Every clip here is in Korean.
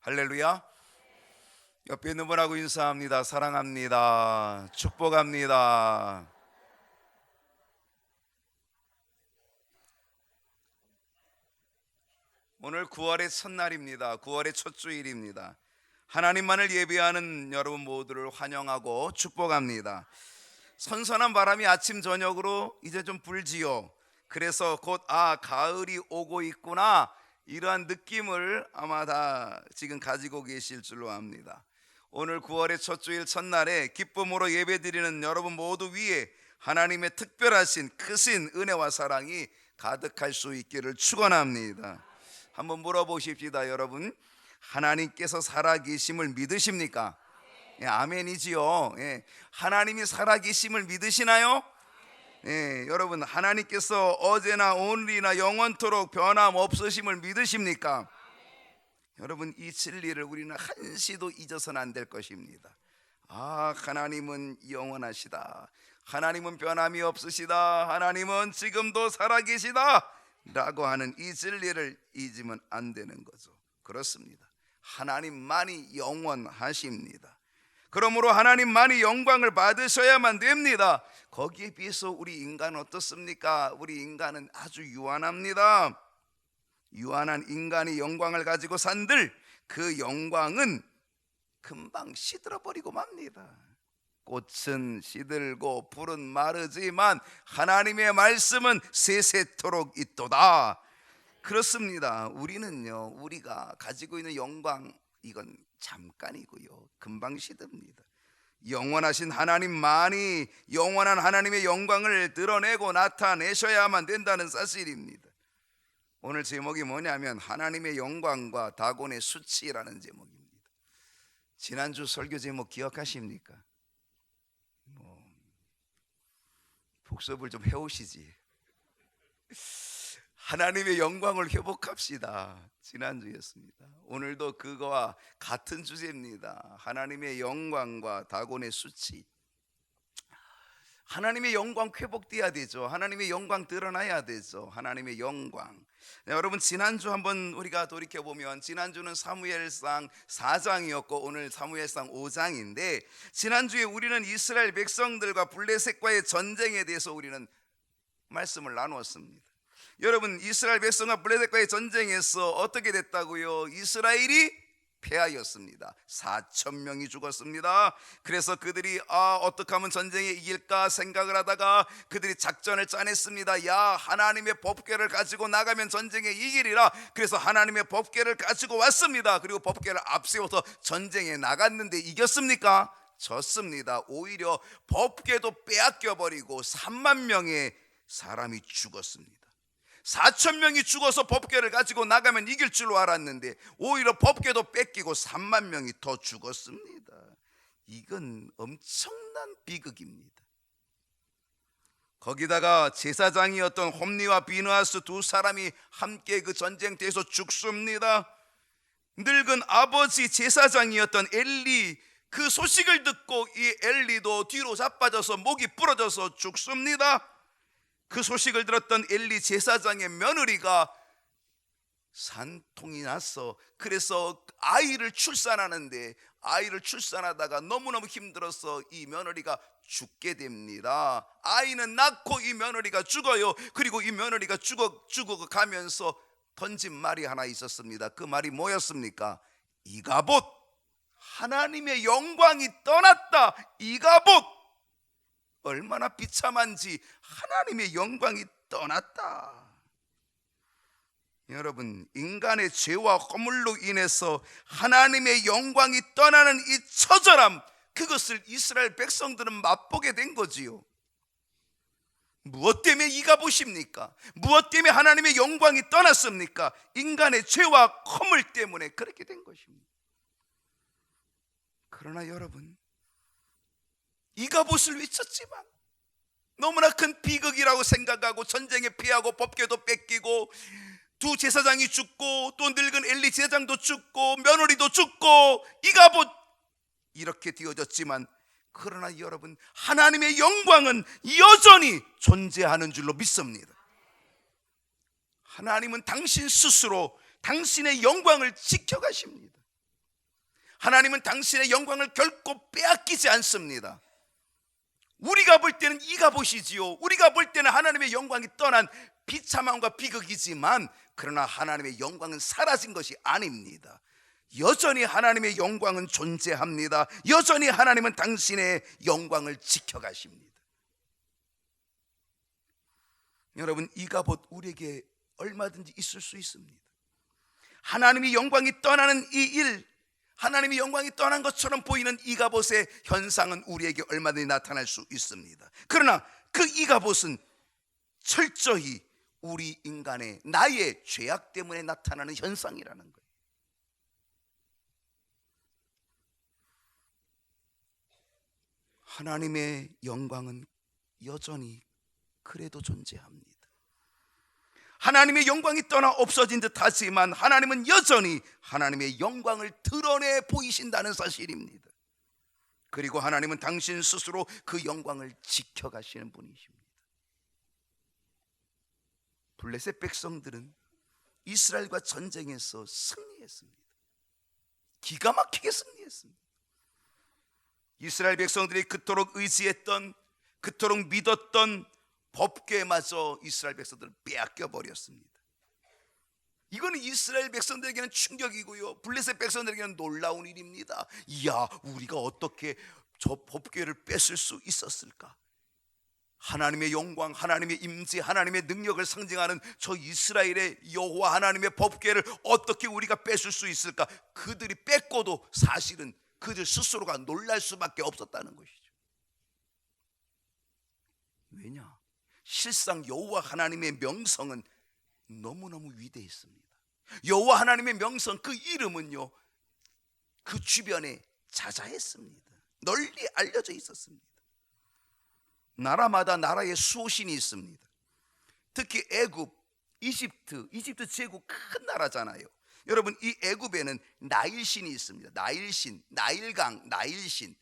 할렐루야. 옆에 있는 분하고 인사합니다. 사랑합니다. 축복합니다. 오늘 9월의 첫날입니다. 9월의 첫 주일입니다. 하나님만을 예배하는 여러분 모두를 환영하고 축복합니다. 선선한 바람이 아침 저녁으로 이제 좀 불지요. 그래서 곧 가을이 오고 있구나, 이러한 느낌을 아마 다 지금 가지고 계실 줄로 압니다. 오늘 9월의 첫 주일 첫날에 기쁨으로 예배드리는 여러분 모두 위에 하나님의 특별하신 크신 은혜와 사랑이 가득할 수 있기를 축원합니다. 한번 물어보십시다. 여러분, 하나님께서 살아계심을 믿으십니까? 예, 아멘이지요. 예, 하나님이 살아계심을 믿으시나요? 예, 여러분, 하나님께서 어제나 오늘이나 영원토록 변함없으심을 믿으십니까? 여러분, 이 진리를 우리는 한시도 잊어서는 안 될 것입니다. 하나님은 영원하시다, 하나님은 변함이 없으시다, 하나님은 지금도 살아계시다 라고 하는 이 진리를 잊으면 안 되는 거죠. 그렇습니다. 하나님만이 영원하십니다. 그러므로 하나님만이 영광을 받으셔야만 됩니다. 거기에 비해서 우리 인간은 어떻습니까? 우리 인간은 아주 유한합니다. 유한한 인간이 영광을 가지고 산들 그 영광은 금방 시들어버리고 맙니다. 꽃은 시들고 풀은 마르지만 하나님의 말씀은 세세토록 있도다. 그렇습니다. 우리는요, 우리가 가지고 있는 영광, 이건 잠깐이고요, 금방 시듭니다. 영원하신 하나님만이 영원한 하나님의 영광을 드러내고 나타내셔야만 된다는 사실입니다. 오늘 제목이 뭐냐면 하나님의 영광과 다곤의 수치라는 제목입니다. 지난주 설교 제목 기억하십니까? 복습을 좀 해오시지. 하나님의 영광을 회복합시다. 지난주였습니다. 오늘도 그거와 같은 주제입니다. 하나님의 영광과 다곤의 수치. 하나님의 영광 회복돼야 되죠. 하나님의 영광 드러나야 되죠. 하나님의 영광. 네, 여러분, 지난주 한번 우리가 돌이켜보면 지난주는 사무엘상 4장이었고 오늘 사무엘상 5장인데, 지난주에 우리는 이스라엘 백성들과 블레셋과의 전쟁에 대해서 우리는 말씀을 나누었습니다. 여러분, 이스라엘 백성과 블레셋과의 전쟁에서 어떻게 됐다고요? 이스라엘이 패하였습니다. 4,000명이 죽었습니다. 그래서 그들이 어떻게 하면 전쟁에 이길까 생각을 하다가 그들이 작전을 짜냈습니다. 하나님의 법궤를 가지고 나가면 전쟁에 이기리라. 그래서 하나님의 법궤를 가지고 왔습니다. 그리고 법궤를 앞세워서 전쟁에 나갔는데 이겼습니까? 졌습니다. 오히려 법궤도 빼앗겨버리고 3만 명의 사람이 죽었습니다. 4,000명이 죽어서 법궤를 가지고 나가면 이길 줄로 알았는데 오히려 법궤도 뺏기고 3만 명이 더 죽었습니다. 이건 엄청난 비극입니다. 거기다가 제사장이었던 홈리와 비느하스 두 사람이 함께 그 전쟁터에서 죽습니다. 늙은 아버지 제사장이었던 엘리, 그 소식을 듣고 이 엘리도 뒤로 자빠져서 목이 부러져서 죽습니다. 그 소식을 들었던 엘리 제사장의 며느리가 산통이 났어. 그래서 아이를 출산하는데 아이를 출산하다가 너무너무 힘들어서 이 며느리가 죽게 됩니다. 아이는 낳고 이 며느리가 죽어요. 그리고 이 며느리가 죽어가면서 던진 말이 하나 있었습니다. 그 말이 뭐였습니까? 이가봇, 하나님의 영광이 떠났다. 이가봇, 얼마나 비참한지, 하나님의 영광이 떠났다. 여러분, 인간의 죄와 허물로 인해서 하나님의 영광이 떠나는 이 처절함, 그것을 이스라엘 백성들은 맛보게 된 거지요. 무엇 때문에 이가봇입니까? 무엇 때문에 하나님의 영광이 떠났습니까? 인간의 죄와 허물 때문에 그렇게 된 것입니다. 그러나 여러분, 이가봇을 외쳤지만 너무나 큰 비극이라고 생각하고 전쟁에 피하고 법궤도 뺏기고 두 제사장이 죽고 또 늙은 엘리 제사장도 죽고 며느리도 죽고 이가봇 이렇게 되어졌지만, 그러나 여러분, 하나님의 영광은 여전히 존재하는 줄로 믿습니다. 하나님은 당신 스스로 당신의 영광을 지켜가십니다. 하나님은 당신의 영광을 결코 빼앗기지 않습니다. 우리가 볼 때는 이가봇이지요. 우리가 볼 때는 하나님의 영광이 떠난 비참함과 비극이지만, 그러나 하나님의 영광은 사라진 것이 아닙니다. 여전히 하나님의 영광은 존재합니다. 여전히 하나님은 당신의 영광을 지켜가십니다. 여러분, 이가봇 우리에게 얼마든지 있을 수 있습니다. 하나님의 영광이 떠나는 이 일, 하나님의 영광이 떠난 것처럼 보이는 이가봇의 현상은 우리에게 얼마든지 나타날 수 있습니다. 그러나 그 이가봇은 철저히 우리 인간의 나의 죄악 때문에 나타나는 현상이라는 거예요. 하나님의 영광은 여전히 그래도 존재합니다. 하나님의 영광이 떠나 없어진 듯 하지만 하나님은 여전히 하나님의 영광을 드러내 보이신다는 사실입니다. 그리고 하나님은 당신 스스로 그 영광을 지켜가시는 분이십니다. 블레셋 백성들은 이스라엘과 전쟁에서 승리했습니다. 기가 막히게 승리했습니다. 이스라엘 백성들이 그토록 의지했던, 그토록 믿었던 법궤마저 이스라엘 백성들을 빼앗겨 버렸습니다. 이거는 이스라엘 백성들에게는 충격이고요, 블레셋 백성들에게는 놀라운 일입니다. 이야, 우리가 어떻게 저 법궤를 뺏을 수 있었을까? 하나님의 영광, 하나님의 임재, 하나님의 능력을 상징하는 저 이스라엘의 여호와 하나님의 법궤를 어떻게 우리가 뺏을 수 있을까? 그들이 뺏고도 사실은 그들 스스로가 놀랄 수밖에 없었다는 것이죠. 왜냐? 실상 여호와 하나님의 명성은 너무너무 위대했습니다. 여호와 하나님의 명성, 그 이름은요, 그 주변에 자자했습니다. 널리 알려져 있었습니다. 나라마다 나라의 수호신이 있습니다. 특히 애굽, 이집트 제국 큰 나라잖아요. 여러분, 이 애굽에는 나일신이 있습니다. 나일신, 나일강, 나일신.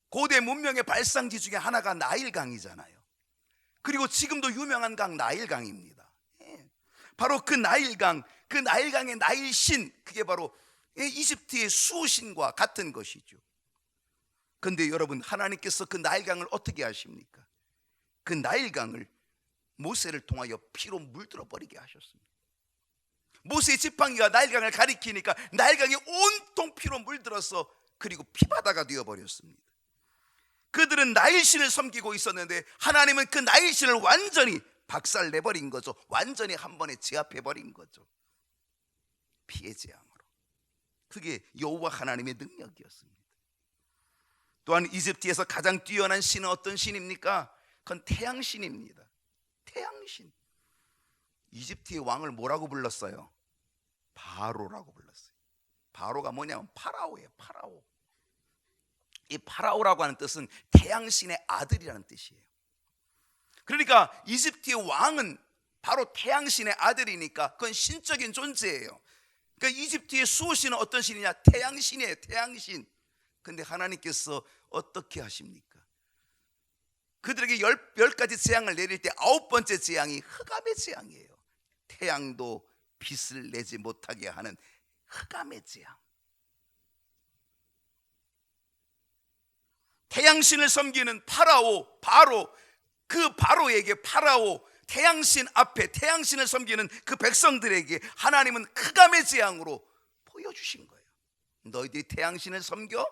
고대 문명의 발상지 중에 하나가 나일강이잖아요. 그리고 지금도 유명한 강 나일강입니다. 바로 그 나일강, 그 나일강의 나일신, 그게 바로 이집트의 수호신과 같은 것이죠. 그런데 여러분, 하나님께서 그 나일강을 어떻게 하십니까? 그 나일강을 모세를 통하여 피로 물들어 버리게 하셨습니다. 모세의 지팡이가 나일강을 가리키니까 나일강이 온통 피로 물들어서 그리고 피바다가 되어버렸습니다. 그들은 나일신을 섬기고 있었는데 하나님은 그 나일신을 완전히 박살내버린 거죠. 완전히 한 번에 제압해버린 거죠. 피의 재앙으로. 그게 여호와 하나님의 능력이었습니다. 또한 이집트에서 가장 뛰어난 신은 어떤 신입니까? 그건 태양신입니다. 태양신. 이집트의 왕을 뭐라고 불렀어요? 바로라고 불렀어요. 바로가 뭐냐면 파라오예요. 파라오. 이 파라오라고 하는 뜻은 태양신의 아들이라는 뜻이에요. 그러니까 이집트의 왕은 바로 태양신의 아들이니까 그건 신적인 존재예요. 그러니까 이집트의 수호신은 어떤 신이냐? 태양신이에요. 태양신. 근데 하나님께서 어떻게 하십니까? 그들에게 열 가지 재앙을 내릴 때 9번째 재앙이 흑암의 재앙이에요. 태양도 빛을 내지 못하게 하는 흑암의 재앙. 태양신을 섬기는 파라오, 바로, 그 바로에게, 파라오, 태양신 앞에 태양신을 섬기는 그 백성들에게 하나님은 흑암의 재앙으로 보여주신 거예요. 너희들이 태양신을 섬겨?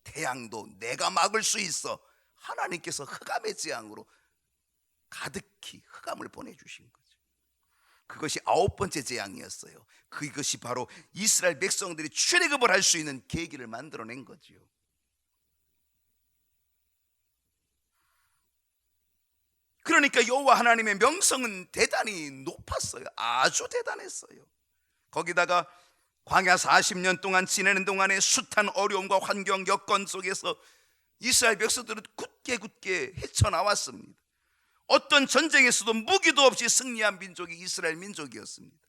태양도 내가 막을 수 있어. 하나님께서 흑암의 재앙으로 가득히 흑암을 보내주신 거죠. 그것이 9번째 재앙이었어요. 그것이 바로 이스라엘 백성들이 출애굽을 할 수 있는 계기를 만들어낸 거죠. 그러니까 여호와 하나님의 명성은 대단히 높았어요. 아주 대단했어요. 거기다가 광야 40년 동안 지내는 동안에 숱한 어려움과 환경 여건 속에서 이스라엘 백성들은 굳게 헤쳐나왔습니다. 어떤 전쟁에서도 무기도 없이 승리한 민족이 이스라엘 민족이었습니다.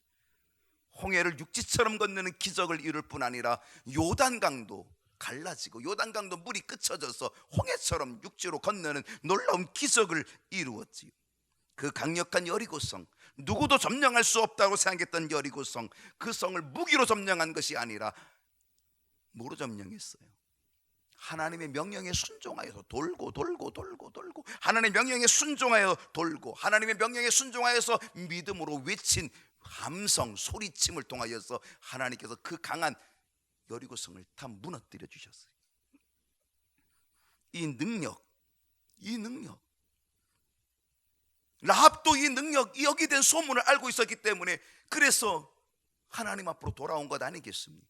홍해를 육지처럼 건너는 기적을 이룰 뿐 아니라 요단강도 갈라지고 요단강도 물이 끄쳐져서 홍해처럼 육지로 건너는 놀라운 기적을 이루었지요. 그 강력한 여리고성, 누구도 점령할 수 없다고 생각했던 여리고성, 그 성을 무기로 점령한 것이 아니라 뭐로 점령했어요? 하나님의 명령에 순종하여서 돌고 하나님의 명령에 순종하여 돌고 하나님의 명령에 순종하여서 믿음으로 외친 함성 소리침을 통하여서 하나님께서 그 강한 여리고성을 다 무너뜨려 주셨어요. 이 능력 라합도 이 능력, 여기 된 소문을 알고 있었기 때문에 그래서 하나님 앞으로 돌아온 것 아니겠습니까?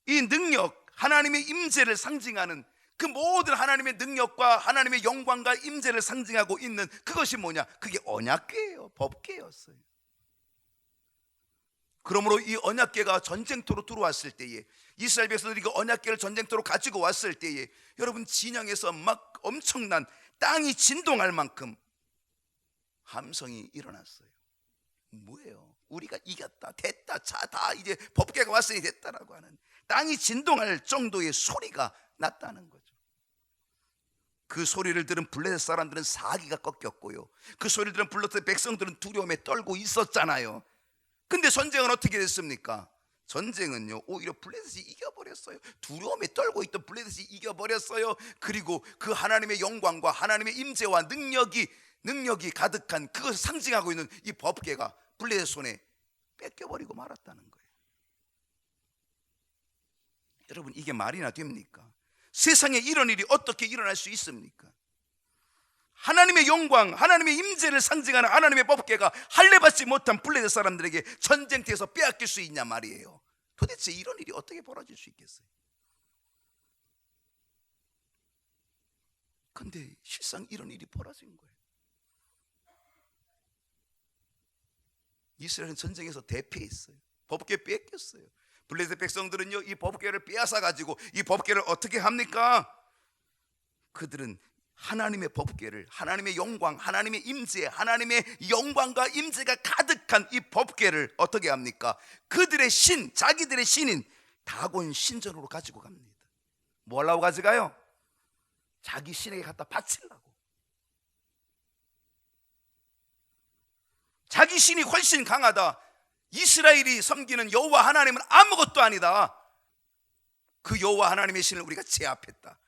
이 능력, 하나님의 임재를 상징하는 그 모든 하나님의 능력과 하나님의 영광과 임재를 상징하고 있는 그것이 뭐냐? 그게 언약궤예요. 법궤였어요. 그러므로 이 언약궤가 전쟁터로 들어왔을 때에, 이스라엘 백성들이 그 언약궤를 전쟁터로 가지고 왔을 때에 여러분, 진영에서 막 엄청난 땅이 진동할 만큼 함성이 일어났어요. 뭐예요? 우리가 이겼다, 됐다, 다 이제 법궤가 왔으니 됐다라고 하는, 땅이 진동할 정도의 소리가 났다는 거죠. 그 소리를 들은 블레셋 사람들은 사기가 꺾였고요, 그 소리를 들은 블레셋 백성들은 두려움에 떨고 있었잖아요. 근데 전쟁은 어떻게 됐습니까? 전쟁은요, 오히려 블레셋이 이겨버렸어요. 두려움에 떨고 있던 블레셋이 이겨버렸어요. 그리고 그 하나님의 영광과 하나님의 임재와 능력이 가득한 그것을 상징하고 있는 이 법궤가 블레셋 손에 뺏겨버리고 말았다는 거예요. 여러분, 이게 말이나 됩니까? 세상에 이런 일이 어떻게 일어날 수 있습니까? 하나님의 영광, 하나님의 임재를 상징하는 하나님의 법궤가 할례받지 못한 블레셋 사람들에게 전쟁터에서 빼앗길 수 있냐 말이에요. 도대체 이런 일이 어떻게 벌어질 수 있겠어요? 근데 실상 이런 일이 벌어진 거예요. 이스라엘은 전쟁에서 대패했어요. 법궤 뺏겼어요. 블레셋 백성들은요, 이 법궤를 빼앗아 가지고 이 법궤를 어떻게 합니까? 그들은 하나님의 법궤를, 하나님의 영광, 하나님의 임재, 하나님의 영광과 임재가 가득한 이 법궤를 어떻게 합니까? 그들의 신, 자기들의 신인 다곤 신전으로 가지고 갑니다. 뭐 하려고 가져가요? 자기 신에게 갖다 바치려고. 자기 신이 훨씬 강하다, 이스라엘이 섬기는 여호와 하나님은 아무것도 아니다, 그 여호와 하나님의 신을 우리가 제압했다,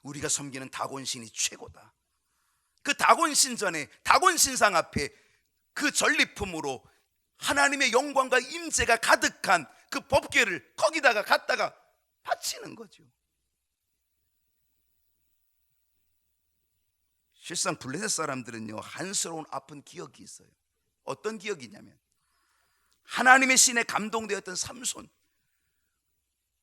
우리가 섬기는 다곤 신이 최고다. 그 다곤 신전에, 다곤 신상 앞에 그 전리품으로 하나님의 영광과 임재가 가득한 그 법궤를 거기다가 갖다가 바치는 거죠. 실상 블레셋 사람들은요, 한스러운 아픈 기억이 있어요. 어떤 기억이냐면, 하나님의 신에 감동되었던 삼손,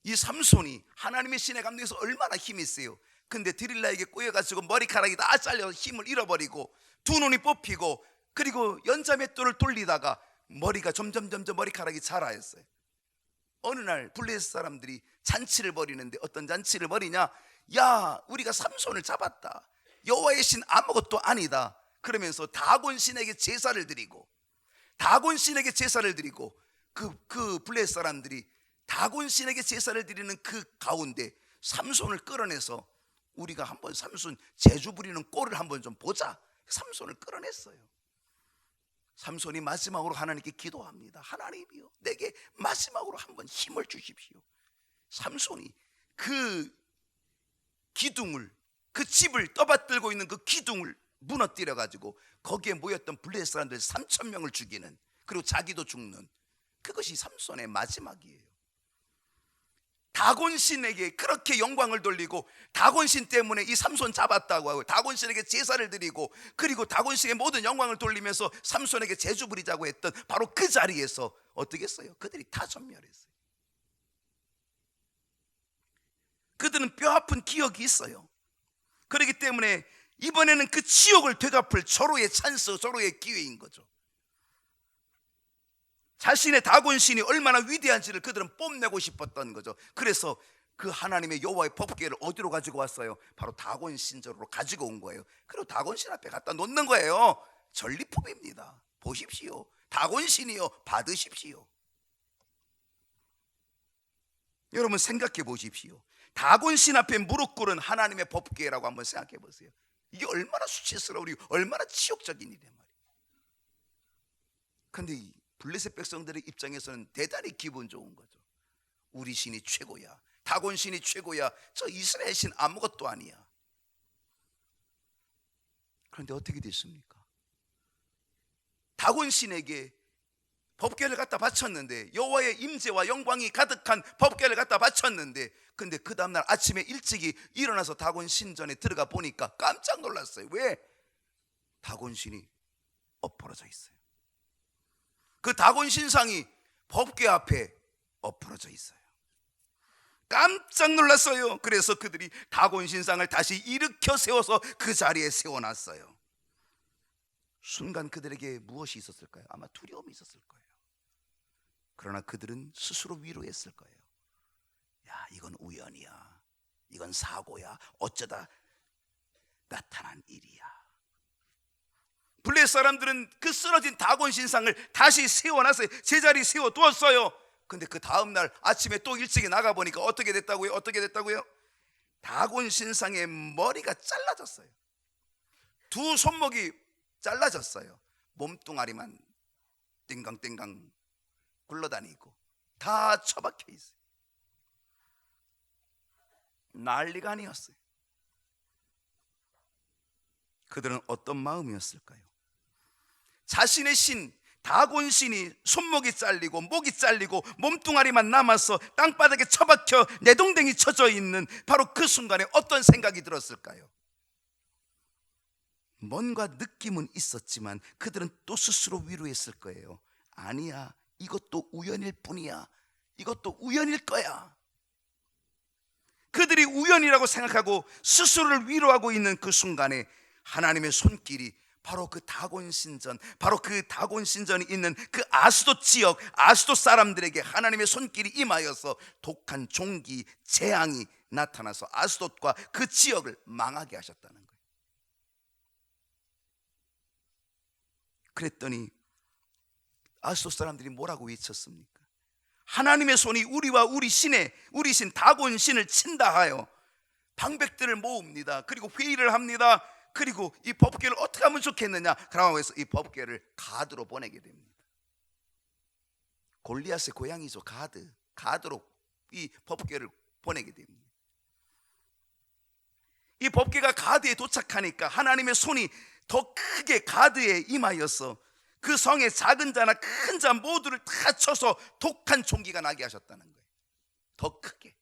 이 삼손이 하나님의 신에 감동해서 얼마나 힘이 세요. 근데 드릴라에게 꼬여가지고 머리카락이 다 잘려서 힘을 잃어버리고 두 눈이 뽑히고, 그리고 연자맷돌을 돌리다가 머리가 점점 머리카락이 자라였어요. 어느 날 블레셋 사람들이 잔치를 벌이는데, 어떤 잔치를 벌이냐? 야, 우리가 삼손을 잡았다, 여호와의 신 아무것도 아니다, 그러면서 다곤 신에게 제사를 드리고, 다곤 신에게 제사를 드리고, 그 블레셋 사람들이 다곤 신에게 제사를 드리는 그 가운데 삼손을 끌어내서 우리가 한번 삼손 제주 부리는 꼴을 한번 좀 보자. 삼손을 끌어냈어요. 삼손이 마지막으로 하나님께 기도합니다. 하나님이요, 내게 마지막으로 한번 힘을 주십시오. 삼손이 그 기둥을, 그 집을 떠받들고 있는 그 기둥을 무너뜨려 가지고 거기에 모였던 블레셋 사람들 3,000명을 죽이는, 그리고 자기도 죽는, 그것이 삼손의 마지막이에요. 다곤신에게 그렇게 영광을 돌리고, 다곤신 때문에 이 삼손 잡았다고 하고 다곤신에게 제사를 드리고, 그리고 다곤신의 모든 영광을 돌리면서 삼손에게 제주 부리자고 했던 바로 그 자리에서 어떻게 했어요? 그들이 다 전멸했어요. 그들은 뼈아픈 기억이 있어요. 그렇기 때문에 이번에는 그 치욕을 되갚을 절호의 찬스, 절호의 기회인 거죠. 자신의 다곤신이 얼마나 위대한지를 그들은 뽐내고 싶었던 거죠. 그래서 그 하나님의 여호와의 법궤를 어디로 가지고 왔어요? 바로 다곤 신전으로 가지고 온 거예요. 그리고 다곤 신 앞에 갖다 놓는 거예요. 전리품입니다. 보십시오. 다곤 신이요, 받으십시오. 여러분 생각해 보십시오. 다곤 신 앞에 무릎 꿇은 하나님의 법궤라고 한번 생각해 보세요. 이게 얼마나 수치스러우고 얼마나 치욕적인 일이란 말이에요. 그런데 이 블레셋 백성들의 입장에서는 대단히 기분 좋은 거죠. 우리 신이 최고야. 다곤 신이 최고야. 저 이스라엘 신 아무것도 아니야. 그런데 어떻게 됐습니까? 다곤 신에게 법궤를 갖다 바쳤는데, 여호와의 임재와 영광이 가득한 법궤를 갖다 바쳤는데, 근데 그 다음날 아침에 일찍이 일어나서 다곤 신전에 들어가 보니까 깜짝 놀랐어요. 왜? 다곤 신이 엎어져 있어요. 그 다곤 신상이 법궤 앞에 엎어져 있어요. 깜짝 놀랐어요. 그래서 그들이 다곤 신상을 다시 일으켜 세워서 그 자리에 세워놨어요. 순간 그들에게 무엇이 있었을까요? 아마 두려움이 있었을 거예요. 그러나 그들은 스스로 위로했을 거예요. 야, 이건 우연이야. 이건 사고야. 어쩌다 나타난 일이야. 블레 사람들은 그 쓰러진 다곤 신상을 다시 세워놨어요. 제자리 세워두었어요. 근데 그 다음날 아침에 또 일찍이 나가보니까 어떻게 됐다고요? 어떻게 됐다고요? 다곤 신상의 머리가 잘라졌어요. 두 손목이 잘라졌어요. 몸뚱아리만 띵강띵강 굴러다니고 다 처박혀 있어요. 난리가 아니었어요. 그들은 어떤 마음이었을까요? 자신의 신 다곤 신이 손목이 잘리고 목이 잘리고 몸뚱아리만 남아서 땅바닥에 처박혀 내동댕이 쳐져 있는 바로 그 순간에 어떤 생각이 들었을까요? 뭔가 느낌은 있었지만 그들은 또 스스로 위로했을 거예요. 아니야, 이것도 우연일 뿐이야. 이것도 우연일 거야. 그들이 우연이라고 생각하고 스스로를 위로하고 있는 그 순간에 하나님의 손길이 바로 그 다곤 신전, 바로 그 다곤 신전이 있는 그 아스돗 지역, 아스돗 사람들에게 하나님의 손길이 임하여서 독한 종기, 재앙이 나타나서 아스돗과 그 지역을 망하게 하셨다는 거예요. 그랬더니 아스돗 사람들이 뭐라고 외쳤습니까? 하나님의 손이 우리와 우리 신 다곤 신을 친다 하여 방백들을 모읍니다. 그리고 회의를 합니다. 그리고 이 법궤를 어떻게 하면 좋겠느냐, 그러고 해서 이 법궤를 가드로 보내게 됩니다. 골리앗의 고향이죠. 가드로 이 법궤를 보내게 됩니다. 이 법궤가 가드에 도착하니까 하나님의 손이 더 크게 가드에 임하여서 그 성의 작은 자나 큰 자 모두를 다 쳐서 독한 총기가 나게 하셨다는 거예요. 더 크게.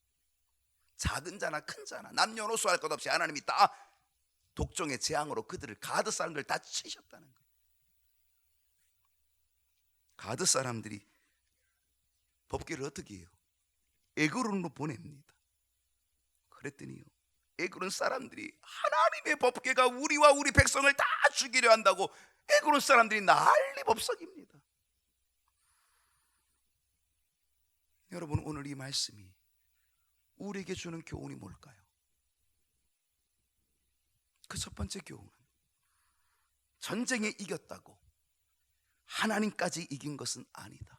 작은 자나 큰 자나 남녀노소 할 것 없이 하나님이 다 독종의 재앙으로 그들을, 가드 사람들 다 치셨다는 거예요. 가드 사람들이 법궤를 어떻게 해요? 에그론으로 보냅니다. 그랬더니요, 에그론 사람들이 하나님의 법궤가 우리와 우리 백성을 다 죽이려 한다고 에그론 사람들이 난리법석입니다. 여러분, 오늘 이 말씀이 우리에게 주는 교훈이 뭘까요? 그 첫 번째 교훈은 전쟁에 이겼다고 하나님까지 이긴 것은 아니다.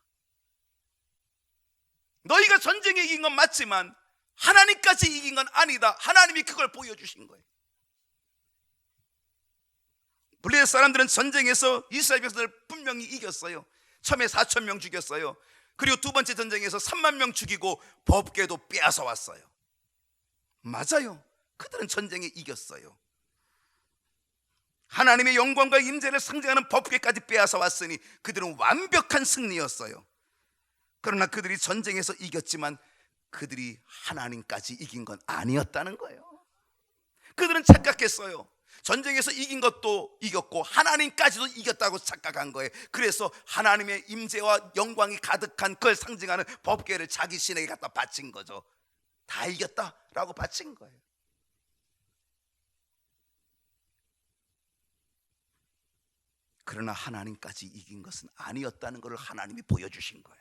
너희가 전쟁에 이긴 건 맞지만 하나님까지 이긴 건 아니다. 하나님이 그걸 보여주신 거예요. 블레셋 사람들은 전쟁에서 이스라엘 백성을 분명히 이겼어요. 처음에 4,000명 죽였어요. 그리고 두 번째 전쟁에서 3만 명 죽이고 법궤도 빼앗아 왔어요. 맞아요. 그들은 전쟁에 이겼어요. 하나님의 영광과 임재를 상징하는 법궤까지 빼앗아 왔으니 그들은 완벽한 승리였어요. 그러나 그들이 전쟁에서 이겼지만 그들이 하나님까지 이긴 건 아니었다는 거예요. 그들은 착각했어요. 전쟁에서 이긴 것도 이겼고 하나님까지도 이겼다고 착각한 거예요. 그래서 하나님의 임재와 영광이 가득한 그걸 상징하는 법궤를 자기 신에게 갖다 바친 거죠. 다 이겼다라고 바친 거예요. 그러나 하나님까지 이긴 것은 아니었다는 것을 하나님이 보여주신 거예요.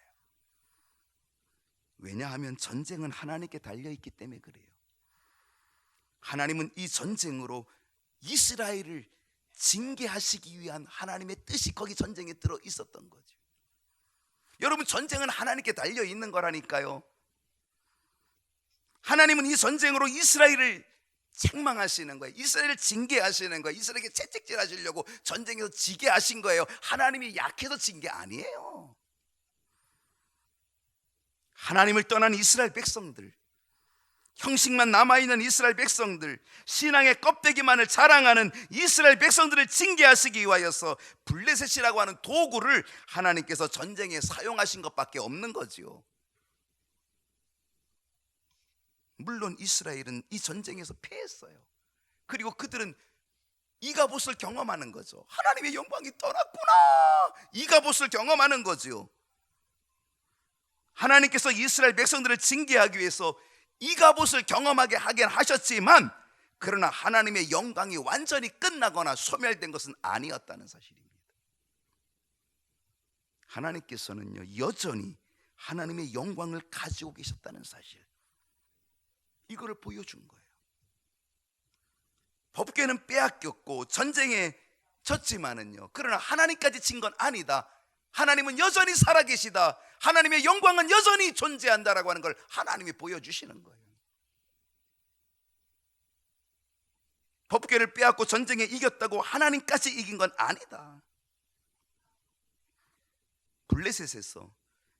왜냐하면 전쟁은 하나님께 달려있기 때문에 그래요. 하나님은 이 전쟁으로 이스라엘을 징계하시기 위한 하나님의 뜻이 거기 전쟁에 들어 있었던 거죠. 여러분, 전쟁은 하나님께 달려있는 거라니까요. 하나님은 이 전쟁으로 이스라엘을 책망하시는 거예요. 이스라엘을 징계하시는 거예요. 이스라엘에게 채찍질 하시려고 전쟁에서 지게 하신 거예요. 하나님이 약해서 진 게 아니에요. 하나님을 떠난 이스라엘 백성들, 형식만 남아있는 이스라엘 백성들, 신앙의 껍데기만을 자랑하는 이스라엘 백성들을 징계하시기 위하여서 블레셋이라고 하는 도구를 하나님께서 전쟁에 사용하신 것밖에 없는 거지요. 물론 이스라엘은 이 전쟁에서 패했어요. 그리고 그들은 이가봇을 경험하는 거죠. 하나님의 영광이 떠났구나, 이가봇을 경험하는 거죠. 하나님께서 이스라엘 백성들을 징계하기 위해서 이가봇을 경험하게 하긴 하셨지만, 그러나 하나님의 영광이 완전히 끝나거나 소멸된 것은 아니었다는 사실입니다. 하나님께서는요, 여전히 하나님의 영광을 가지고 계셨다는 사실, 이거를 보여준 거예요. 법궤는 빼앗겼고 전쟁에 졌지만은요, 그러나 하나님까지 진 건 아니다. 하나님은 여전히 살아계시다, 하나님의 영광은 여전히 존재한다라고 하는 걸 하나님이 보여주시는 거예요. 법궤를 빼앗고 전쟁에 이겼다고 하나님까지 이긴 건 아니다. 블레셋에서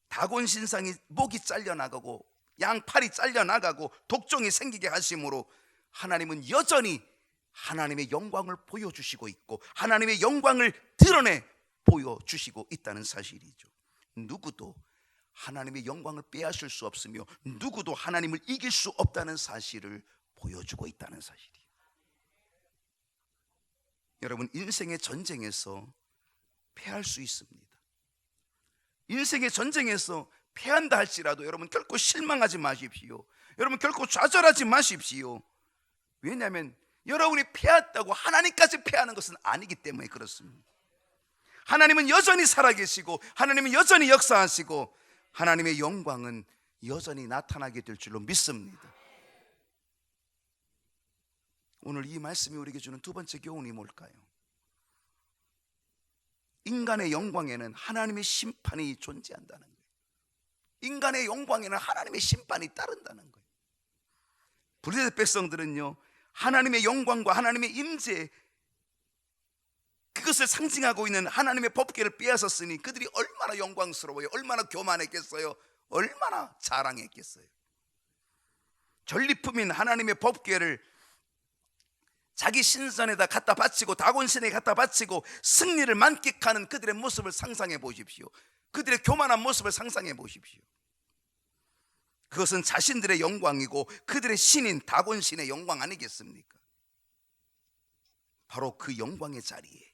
다곤 신상이 목이 잘려나가고 양팔이 잘려나가고 독종이 생기게 하심으로 하나님은 여전히 하나님의 영광을 보여주시고 있고 하나님의 영광을 드러내 보여주시고 있다는 사실이죠. 누구도 하나님의 영광을 빼앗을 수 없으며 누구도 하나님을 이길 수 없다는 사실을 보여주고 있다는 사실이에요. 여러분, 인생의 전쟁에서 패할 수 있습니다. 인생의 전쟁에서 패한다 할지라도 여러분 결코 실망하지 마십시오. 여러분 결코 좌절하지 마십시오. 왜냐하면 여러분이 패했다고 하나님까지 패하는 것은 아니기 때문에 그렇습니다. 하나님은 여전히 살아계시고 하나님은 여전히 역사하시고 하나님의 영광은 여전히 나타나게 될 줄로 믿습니다. 오늘 이 말씀이 우리에게 주는 두 번째 교훈이 뭘까요? 인간의 영광에는 하나님의 심판이 존재한다는 거예요. 인간의 영광에는 하나님의 심판이 따른다는 거예요. 블레셋 백성들은요, 하나님의 영광과 하나님의 임재, 그것을 상징하고 있는 하나님의 법궤를 빼앗았으니 그들이 얼마나 영광스러워요, 얼마나 교만했겠어요, 얼마나 자랑했겠어요. 전리품인 하나님의 법궤를 자기 신전에다 갖다 바치고 다곤신에 갖다 바치고 승리를 만끽하는 그들의 모습을 상상해 보십시오. 그들의 교만한 모습을 상상해 보십시오. 그것은 자신들의 영광이고 그들의 신인 다곤신의 영광 아니겠습니까? 바로 그 영광의 자리에,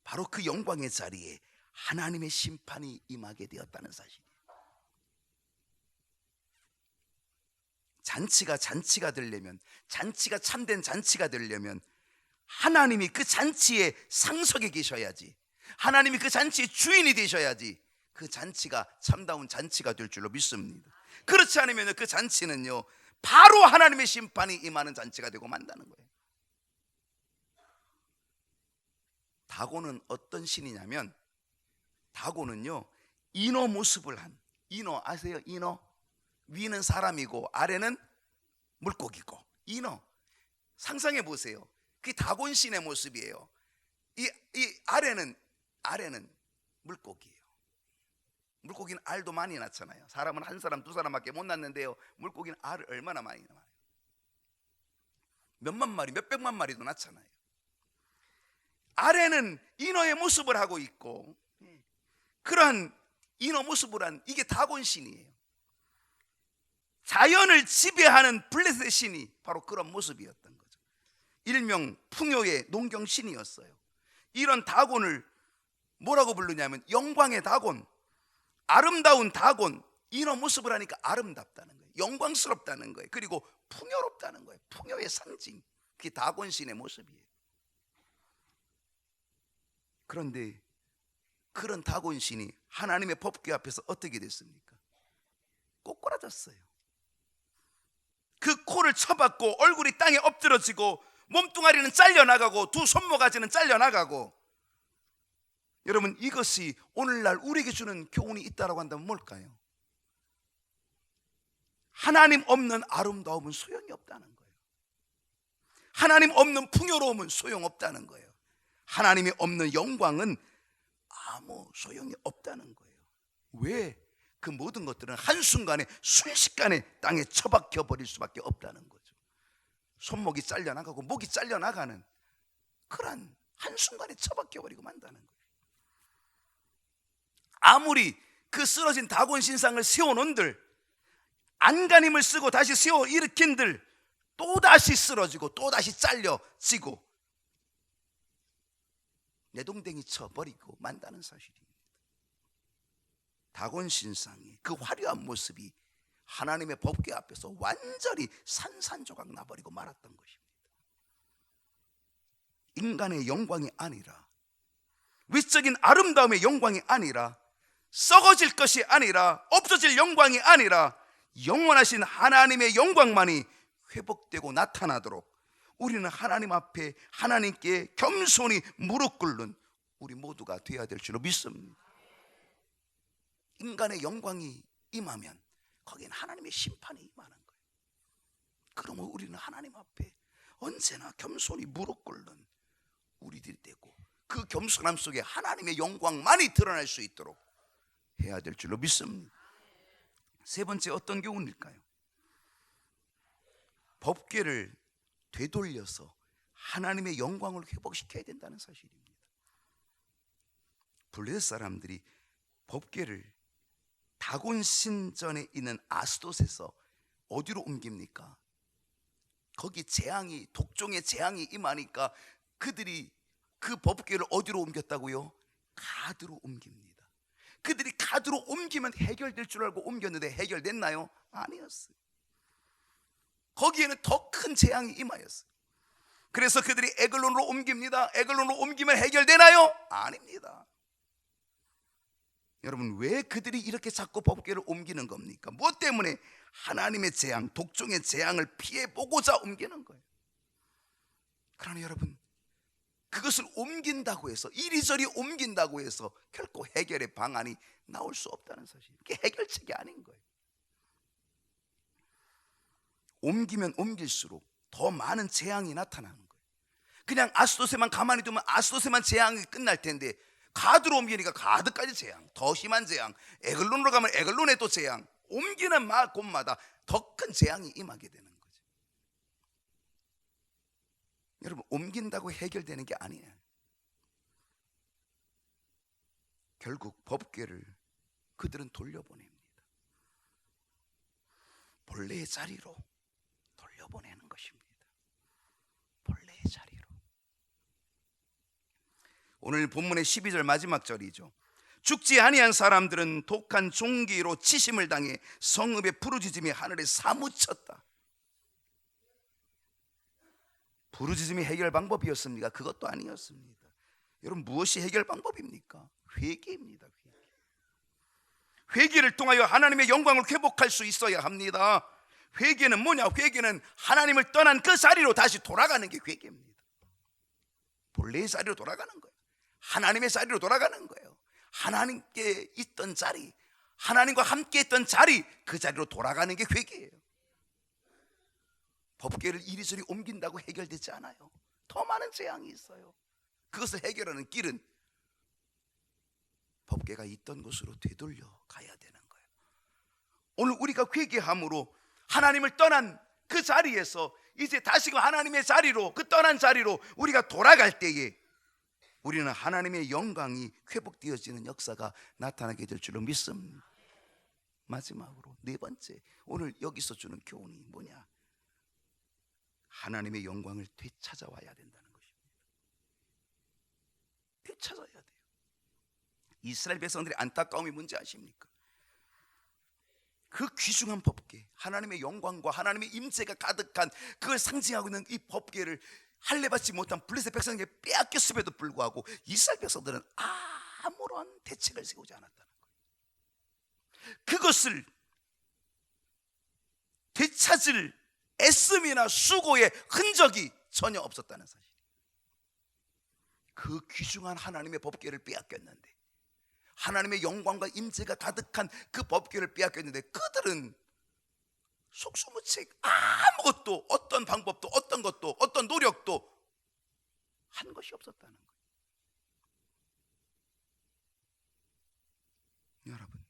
바로 그 영광의 자리에 하나님의 심판이 임하게 되었다는 사실이에요. 잔치가 되려면, 잔치가 참된 잔치가 되려면 하나님이 그 잔치의 상석에 계셔야지, 하나님이 그 잔치의 주인이 되셔야지 그 잔치가 참다운 잔치가 될 줄로 믿습니다. 그렇지 않으면 그 잔치는요, 바로 하나님의 심판이 임하는 잔치가 되고 만다는 거예요. 다곤은 어떤 신이냐면, 다곤은요, 인어 모습을 한, 인어 아세요? 인어, 위는 사람이고 아래는 물고기고, 인어 상상해 보세요. 그게 다곤신의 모습이에요. 이 아래는 물고기예요. 물고기는 알도 많이 낳잖아요. 사람은 한 사람 두 사람밖에 못 낳는데요, 물고기는 알을 얼마나 많이 낳아요. 몇만 마리, 몇백만 마리도 낳잖아요. 아래는 인어의 모습을 하고 있고, 그러한 인어 모습을 한 이게 다곤신이에요. 자연을 지배하는 블레셋 신이 바로 그런 모습이었던 거죠. 일명 풍요의 농경신이었어요. 이런 다곤을 뭐라고 부르냐면 영광의 다곤, 아름다운 다곤. 인어 모습을 하니까 아름답다는 거예요, 영광스럽다는 거예요, 그리고 풍요롭다는 거예요. 풍요의 상징, 그게 다곤신의 모습이에요. 그런데 그런 다곤신이 하나님의 법궤 앞에서 어떻게 됐습니까? 꼬꾸라졌어요. 그 코를 쳐박고 얼굴이 땅에 엎드러지고 몸뚱아리는 잘려나가고 두 손모가지는 잘려나가고. 여러분, 이것이 오늘날 우리에게 주는 교훈이 있다고 한다면 뭘까요? 하나님 없는 아름다움은 소용이 없다는 거예요. 하나님 없는 풍요로움은 소용없다는 거예요. 하나님이 없는 영광은 아무 소용이 없다는 거예요. 왜? 그 모든 것들은 한순간에 순식간에 땅에 처박혀 버릴 수밖에 없다는 거죠. 손목이 잘려나가고 목이 잘려나가는 그런 한순간에 처박혀 버리고 만다는 거예요. 아무리 그 쓰러진 다곤 신상을 세워놓은들, 안간힘을 쓰고 다시 세워 일으킨들 또다시 쓰러지고 또다시 잘려지고 내동댕이 쳐버리고 만다는 사실입니다. 다곤 신상의 그 화려한 모습이 하나님의 법궤 앞에서 완전히 산산조각 나버리고 말았던 것입니다. 인간의 영광이 아니라, 위적인 아름다움의 영광이 아니라, 썩어질 것이 아니라, 없어질 영광이 아니라 영원하신 하나님의 영광만이 회복되고 나타나도록 우리는 하나님 앞에 하나님께 겸손히 무릎 꿇는 우리 모두가 되어야 될 줄로 믿습니다. 인간의 영광이 임하면 거기는 하나님의 심판이 임하는 거예요. 그러면 우리는 하나님 앞에 언제나 겸손히 무릎 꿇는 우리들이 되고, 그 겸손함 속에 하나님의 영광만이 드러날 수 있도록 해야 될 줄로 믿습니다. 세 번째, 어떤 교훈일까요? 법궤를 되돌려서 하나님의 영광을 회복시켜야 된다는 사실입니다. 블레셋 사람들이 법궤를 다곤 신전에 있는 아스돗에서 어디로 옮깁니까? 거기 재앙이, 독종의 재앙이 임하니까 그들이 그 법궤를 어디로 옮겼다고요? 가드로 옮깁니다. 그들이 가드로 옮기면 해결될 줄 알고 옮겼는데 해결됐나요? 아니었어요. 거기에는 더 큰 재앙이 임하였어요. 그래서 그들이 에글론으로 옮깁니다. 에글론으로 옮기면 해결되나요? 아닙니다. 여러분, 왜 그들이 이렇게 자꾸 법궤를 옮기는 겁니까? 무엇 때문에? 하나님의 재앙, 독종의 재앙을 피해보고자 옮기는 거예요. 그러나 여러분, 그것을 옮긴다고 해서, 이리저리 옮긴다고 해서 결코 해결의 방안이 나올 수 없다는 사실. 그게 해결책이 아닌 거예요. 옮기면 옮길수록 더 많은 재앙이 나타나는 거예요. 그냥 아스돗에만 가만히 두면 아스돗에만 재앙이 끝날 텐데, 가드로 옮기니까 가드까지 재앙, 더 심한 재앙, 에글론으로 가면 에글론에 또 재앙, 옮기는 곳마다 더 큰 재앙이 임하게 되는 거죠. 여러분, 옮긴다고 해결되는 게 아니에요. 결국 법궤를 그들은 돌려보냅니다. 본래의 자리로 돌려보내는 것입니다. 본래의 자리로. 오늘 본문의 12절 마지막 절이죠. 죽지 아니한 사람들은 독한 종기로 치심을 당해 성읍의 부르짖음이 하늘에 사무쳤다. 부르짖음이 해결 방법이었습니까? 그것도 아니었습니다. 여러분, 무엇이 해결 방법입니까? 회개입니다. 회개를 통하여 하나님의 영광을 회복할 수 있어야 합니다. 회개는 뭐냐? 회개는 하나님을 떠난 그 자리로 다시 돌아가는 게 회개입니다. 본래의 자리로 돌아가는 거예요. 하나님의 자리로 돌아가는 거예요. 하나님께 있던 자리, 하나님과 함께 있던 자리, 그 자리로 돌아가는 게 회개예요. 법궤를 이리저리 옮긴다고 해결되지 않아요. 더 많은 재앙이 있어요. 그것을 해결하는 길은 법궤가 있던 곳으로 되돌려 가야 되는 거예요. 오늘 우리가 회개함으로 하나님을 떠난 그 자리에서 이제 다시금 하나님의 자리로, 그 떠난 자리로 우리가 돌아갈 때에 우리는 하나님의 영광이 회복되어지는 역사가 나타나게 될 줄로 믿습니다. 마지막으로 네 번째, 오늘 여기서 주는 교훈이 뭐냐? 하나님의 영광을 되찾아와야 된다는 것입니다. 되찾아야 돼요. 이스라엘 백성들의 안타까움이 뭔지 아십니까? 그 귀중한 법궤, 하나님의 영광과 하나님의 임재가 가득한 그걸 상징하고 있는 이 법궤를 할례받지 못한 블레셋 백성에게 빼앗겼음에도 불구하고 이스라엘 백성들은 아무런 대책을 세우지 않았다는 거예요. 그것을 되찾을 애씀이나 수고의 흔적이 전혀 없었다는 사실. 그 귀중한 하나님의 법궤를 빼앗겼는데, 하나님의 영광과 임재가 가득한 그 법궤를 빼앗겼는데, 그들은 속수무책 아무것도, 어떤 방법도, 어떤 것도, 어떤 노력도 한 것이 없었다는 거예요. 여러분,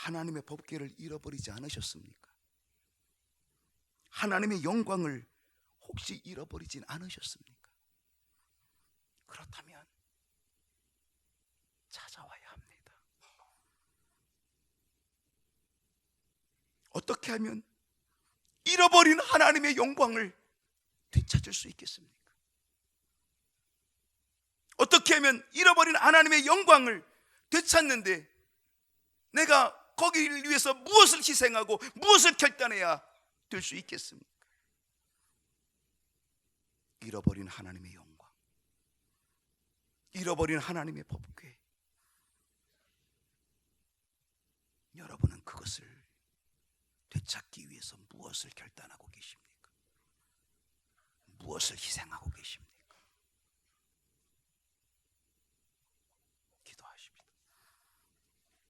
하나님의 법궤를 잃어버리지 않으셨습니까? 하나님의 영광을 혹시 잃어버리진 않으셨습니까? 그렇다면 찾아와야 합니다. 어떻게 하면 잃어버린 하나님의 영광을 되찾을 수 있겠습니까? 어떻게 하면 잃어버린 하나님의 영광을 되찾는데 내가 거기를 위해서 무엇을 희생하고 무엇을 결단해야 될 수 있겠습니까? 잃어버린 하나님의 영광, 잃어버린 하나님의 법궤, 여러분은 그것을 되찾기 위해서 무엇을 결단하고 계십니까? 무엇을 희생하고 계십니까?